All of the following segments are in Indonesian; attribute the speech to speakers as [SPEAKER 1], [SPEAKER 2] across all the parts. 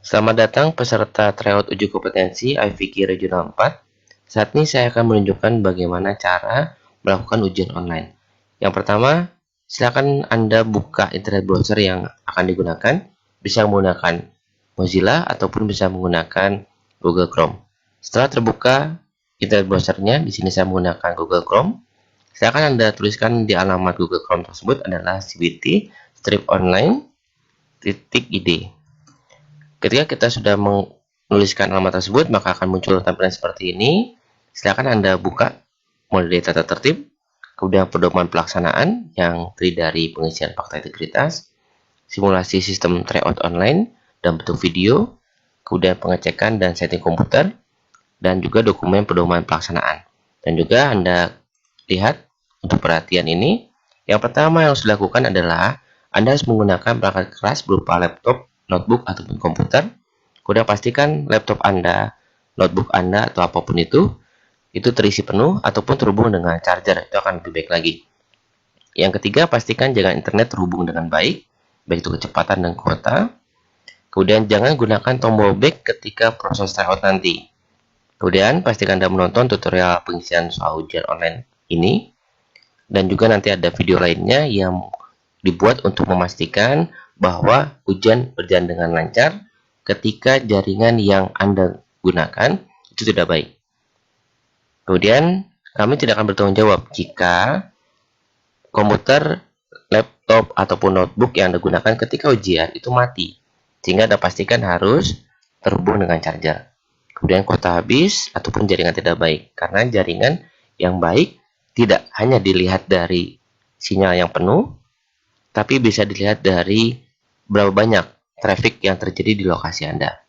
[SPEAKER 1] Selamat datang peserta tryout uji kompetensi IVK Regional 4. Saat ini saya akan menunjukkan bagaimana cara melakukan ujian online. Yang pertama, silakan Anda buka internet browser yang akan digunakan. Bisa menggunakan Mozilla ataupun bisa menggunakan Google Chrome. Setelah terbuka internet browsernya, di sini saya menggunakan Google Chrome. Silakan Anda tuliskan di alamat Google Chrome tersebut adalah cbt-online.id. Ketika kita sudah menuliskan alamat tersebut, maka akan muncul tampilan seperti ini. Silakan Anda buka mulai dari tata tertib, kemudian pedoman pelaksanaan yang terdiri dari pengisian fakta integritas, simulasi sistem tryout online dan bentuk video, kemudian pengecekan dan setting komputer, dan juga dokumen pedoman pelaksanaan. Dan juga Anda lihat untuk perhatian ini, yang pertama yang harus dilakukan adalah Anda harus menggunakan perangkat keras berupa laptop, notebook ataupun komputer. Kemudian pastikan laptop Anda, notebook Anda atau apapun itu terisi penuh ataupun terhubung dengan charger. Itu akan lebih baik lagi. Yang ketiga, pastikan jaringan internet terhubung dengan baik itu kecepatan dan kuota. Kemudian jangan gunakan tombol back ketika proses tryout nanti. Kemudian pastikan Anda menonton tutorial pengisian soal ujian online ini. Dan juga nanti ada video lainnya yang dibuat untuk memastikan bahwa ujian berjalan dengan lancar ketika jaringan yang Anda gunakan itu tidak baik. Kemudian, kami tidak akan bertanggung jawab jika komputer, laptop, ataupun notebook yang Anda gunakan ketika ujian itu mati. Sehingga Anda pastikan harus terhubung dengan charger. Kemudian kuota habis ataupun jaringan tidak baik. Karena jaringan yang baik tidak hanya dilihat dari sinyal yang penuh, tapi bisa dilihat dari berapa banyak traffic yang terjadi di lokasi Anda.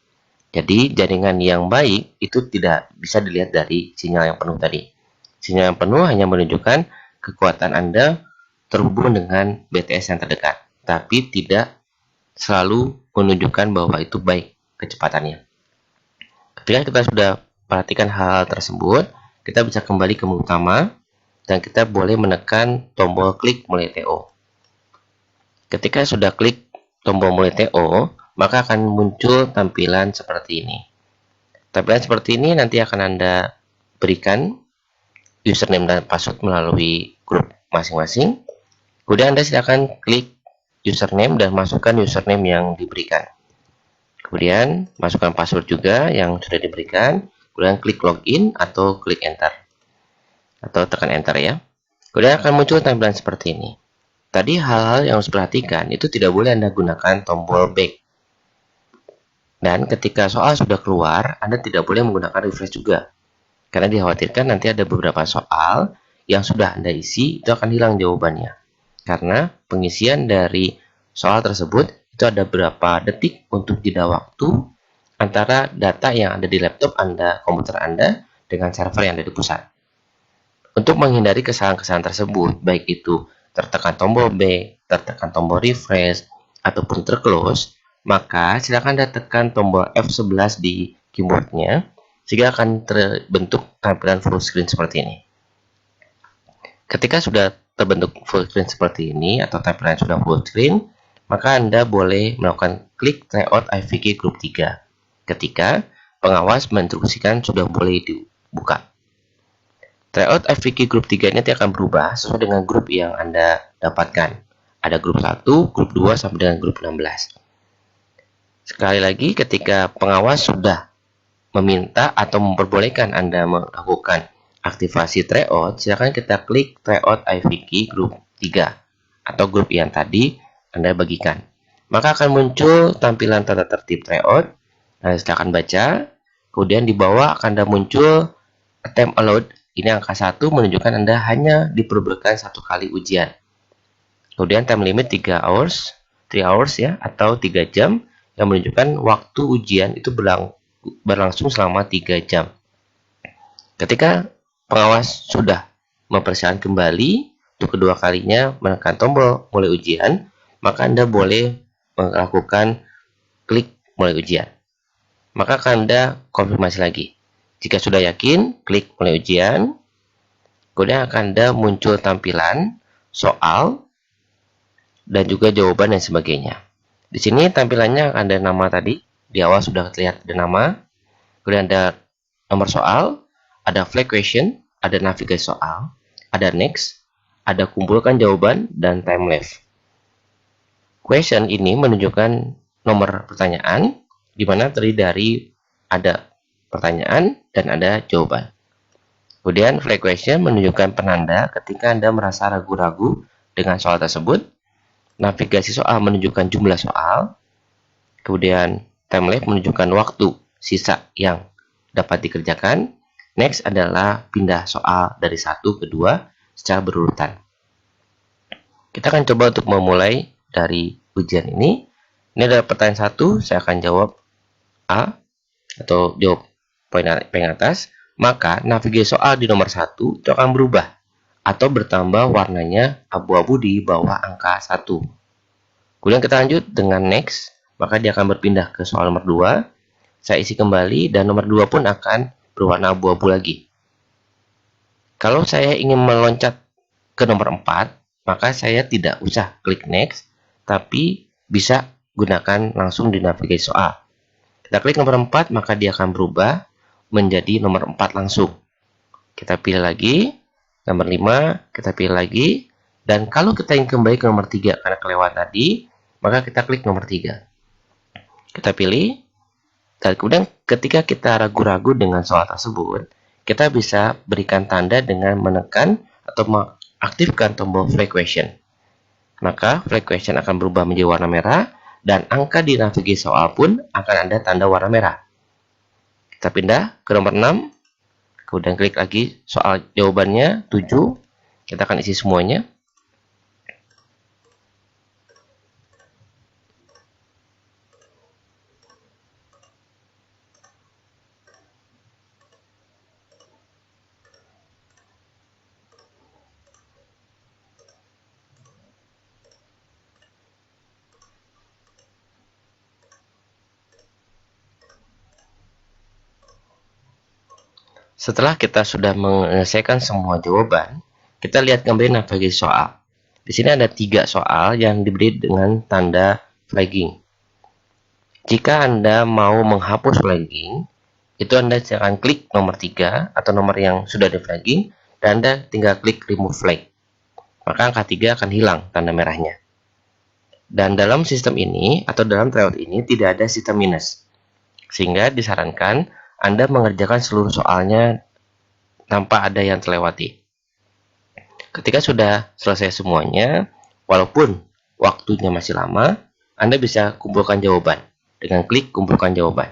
[SPEAKER 1] Jadi jaringan yang baik itu tidak bisa dilihat dari sinyal yang penuh tadi. Sinyal yang penuh hanya menunjukkan kekuatan Anda terhubung dengan BTS yang terdekat, tapi tidak selalu menunjukkan bahwa itu baik kecepatannya. Ketika kita sudah perhatikan hal tersebut, kita bisa kembali ke menu utama dan kita boleh menekan tombol klik mulai TO. Ketika sudah klik tombol mulai TO, maka akan muncul tampilan seperti ini. Tampilan seperti ini nanti akan Anda berikan username dan password melalui grup masing-masing. Kemudian Anda silakan klik username dan masukkan username yang diberikan. Kemudian masukkan password juga yang sudah diberikan. Kemudian klik login atau klik enter. Atau tekan enter ya. Kemudian akan muncul tampilan seperti ini. Tadi hal-hal yang harus perhatikan itu tidak boleh Anda gunakan tombol back. Dan ketika soal sudah keluar, Anda tidak boleh menggunakan refresh juga. Karena dikhawatirkan nanti ada beberapa soal yang sudah Anda isi, itu akan hilang jawabannya. Karena pengisian dari soal tersebut itu ada berapa detik untuk jeda waktu antara data yang ada di laptop Anda, komputer Anda, dengan server yang ada di pusat. Untuk menghindari kesalahan-kesalahan tersebut, baik itu tertekan tombol back, tertekan tombol refresh, ataupun terclose, maka silakan Anda tekan tombol F11 di keyboardnya, sehingga akan terbentuk tampilan full screen seperti ini. Ketika sudah terbentuk full screen seperti ini, atau tampilan sudah full screen, maka Anda boleh melakukan klik tryout IVK Group 3, ketika pengawas menginstruksikan sudah boleh dibuka. Tryout IVK Group 3 ini nanti akan berubah sesuai dengan grup yang Anda dapatkan. Ada grup 1, grup 2, sampai dengan grup 16. Sekali lagi, ketika pengawas sudah meminta atau memperbolehkan Anda melakukan aktivasi tryout, silakan kita klik tryout IVK Group 3 atau grup yang tadi Anda bagikan. Maka akan muncul tampilan tata tertib tryout. Nah, silakan baca. Kemudian di bawah akan ada muncul attempt allowed. Ini angka 1 menunjukkan Anda hanya diperbolehkan 1 kali ujian. Kemudian time limit 3 hours ya, atau 3 jam, yang menunjukkan waktu ujian itu berlangsung selama 3 jam. Ketika pengawas sudah mempersiapkan kembali untuk kedua kalinya menekan tombol mulai ujian, maka Anda boleh melakukan klik mulai ujian. Maka akan Anda konfirmasi lagi. Jika sudah yakin, klik mulai ujian. Kemudian akan Anda muncul tampilan soal dan juga jawaban dan sebagainya. Di sini tampilannya ada nama tadi, di awal sudah terlihat ada nama, kemudian ada nomor soal, ada flag question, ada navigasi soal, ada next, ada kumpulkan jawaban, dan time lapse. Question ini menunjukkan nomor pertanyaan, di mana terdiri dari ada pertanyaan dan ada jawaban. Kemudian flag question menunjukkan penanda ketika Anda merasa ragu-ragu dengan soal tersebut. Navigasi soal menunjukkan jumlah soal. Kemudian time lapse menunjukkan waktu sisa yang dapat dikerjakan. Next adalah pindah soal dari satu ke dua secara berurutan. Kita akan coba untuk memulai dari ujian ini. Ini adalah pertanyaan 1, saya akan jawab A atau jawab poin atas. Maka navigasi soal di nomor 1 itu akan berubah atau bertambah warnanya abu-abu di bawah angka 1. Kemudian kita lanjut dengan next, maka dia akan berpindah ke soal nomor 2. Saya isi kembali dan nomor 2 pun akan berwarna abu-abu lagi. Kalau saya ingin meloncat ke nomor 4, maka saya tidak usah klik next, tapi bisa gunakan langsung di navigasi soal. Kita klik nomor 4, maka dia akan berubah menjadi nomor 4 langsung. Kita pilih lagi. Nomor 5, kita pilih lagi. Dan kalau kita ingin kembali ke nomor 3 karena kelewat tadi, maka kita klik nomor 3. Kita pilih. Dan kemudian ketika kita ragu-ragu dengan soal tersebut, kita bisa berikan tanda dengan menekan atau mengaktifkan tombol flag question. Maka flag question akan berubah menjadi warna merah, dan angka di navigasi soal pun akan ada tanda warna merah. Kita pindah ke nomor 6. Kemudian klik lagi soal jawabannya 7. Kita akan isi semuanya. Setelah kita sudah menyelesaikan semua jawaban, kita lihat kembali navigasi soal. Di sini ada 3 soal yang diberi dengan tanda flagging. Jika Anda mau menghapus flagging, itu Anda akan klik nomor 3 atau nomor yang sudah di flagging, dan Anda tinggal klik remove flag. Maka angka 3 akan hilang tanda merahnya. Dan dalam sistem ini atau dalam tryout ini tidak ada sistem minus. Sehingga disarankan Anda mengerjakan seluruh soalnya tanpa ada yang terlewati. Ketika sudah selesai semuanya, walaupun waktunya masih lama, Anda bisa kumpulkan jawaban dengan klik kumpulkan jawaban.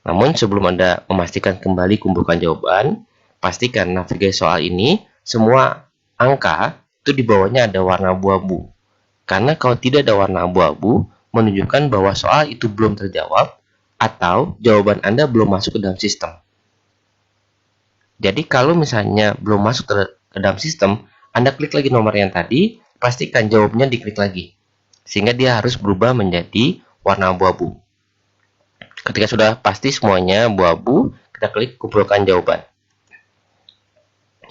[SPEAKER 1] Namun sebelum Anda memastikan kembali kumpulkan jawaban, pastikan navigasi soal ini semua angka itu di bawahnya ada warna abu-abu. Karena kalau tidak ada warna abu-abu, menunjukkan bahwa soal itu belum terjawab atau jawaban Anda belum masuk ke dalam sistem. Jadi kalau misalnya belum masuk ke dalam sistem, Anda klik lagi nomor yang tadi, pastikan jawabnya diklik lagi. Sehingga dia harus berubah menjadi warna abu-abu. Ketika sudah pasti semuanya abu-abu, kita klik kumpulkan jawaban.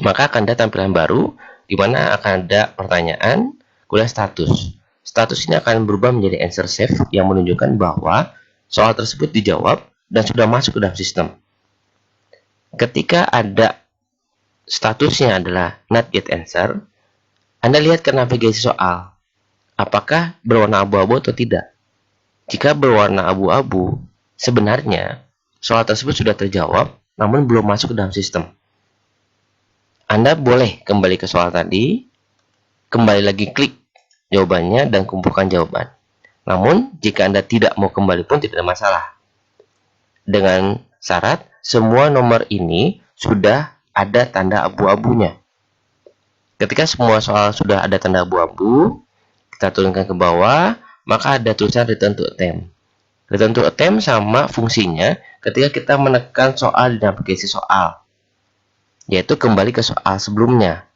[SPEAKER 1] Maka akan ada tampilan baru, di mana akan ada pertanyaan, kemudian status. Status ini akan berubah menjadi answer saved yang menunjukkan bahwa soal tersebut dijawab dan sudah masuk ke dalam sistem. Ketika ada statusnya adalah not yet answer, Anda lihat ke navigasi soal. Apakah berwarna abu-abu atau tidak? Jika berwarna abu-abu, sebenarnya soal tersebut sudah terjawab, namun belum masuk ke dalam sistem. Anda boleh kembali ke soal tadi, kembali lagi klik jawabannya dan kumpulkan jawaban. Namun, jika Anda tidak mau kembali pun tidak ada masalah. Dengan syarat, semua nomor ini sudah ada tanda abu-abunya. Ketika semua soal sudah ada tanda abu-abu, kita turunkan ke bawah, maka ada tulisan return to attempt. Return to attempt sama fungsinya ketika kita menekan soal di navigasi soal, yaitu kembali ke soal sebelumnya.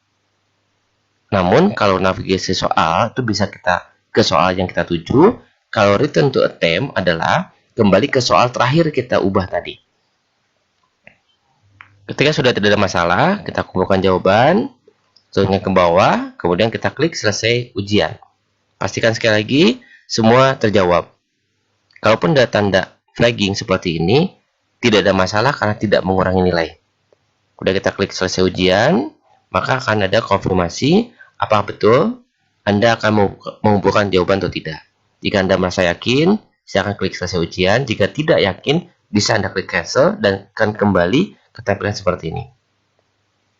[SPEAKER 1] Namun, kalau navigasi soal itu bisa kita ke soal yang kita tuju. Kalau return to attempt adalah kembali ke soal terakhir kita ubah tadi. Ketika sudah tidak ada masalah, kita kumpulkan jawaban, turunkan ke bawah, kemudian kita klik selesai ujian. Pastikan sekali lagi semua terjawab. Kalaupun ada tanda flagging seperti ini, tidak ada masalah karena tidak mengurangi nilai. Udah kita klik selesai ujian, maka akan ada konfirmasi apakah betul Anda akan mengumpulkan jawaban atau tidak. Jika Anda merasa yakin, silakan klik selesai ujian. Jika tidak yakin, bisa Anda klik cancel dan akan kembali ke tampilan seperti ini.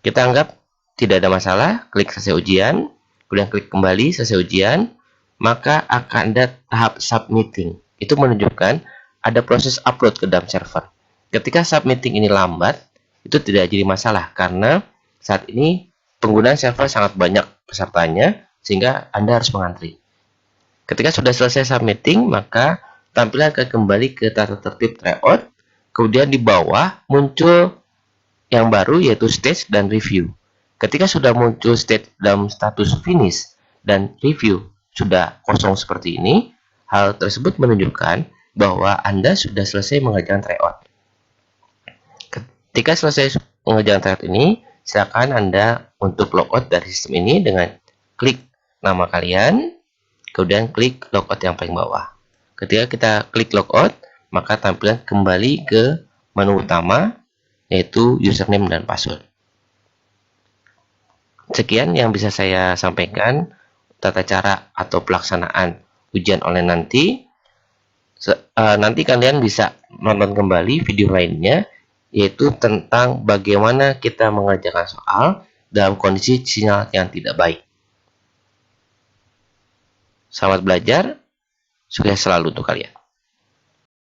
[SPEAKER 1] Kita anggap tidak ada masalah, klik selesai ujian, kemudian klik kembali selesai ujian, maka akan ada tahap submitting. Itu menunjukkan ada proses upload ke dalam server. Ketika submitting ini lambat, itu tidak jadi masalah karena saat ini penggunaan server sangat banyak pesertanya sehingga Anda harus mengantri. Ketika sudah selesai submitting, maka tampilan akan kembali ke tata tertib tryout. Kemudian di bawah muncul yang baru yaitu stage dan review. Ketika sudah muncul stage dalam status finish dan review sudah kosong seperti ini, hal tersebut menunjukkan bahwa Anda sudah selesai mengerjakan tryout. Ketika selesai mengerjakan tryout ini, silakan Anda untuk logout dari sistem ini dengan klik nama kalian, kemudian klik logout yang paling bawah. Ketika kita klik logout, maka tampilan kembali ke menu utama, yaitu username dan password. Sekian yang bisa saya sampaikan tata cara atau pelaksanaan ujian online nanti. Nanti kalian bisa nonton kembali video lainnya, yaitu tentang bagaimana kita mengerjakan soal dalam kondisi sinyal yang tidak baik. Selamat belajar, sukses selalu untuk kalian.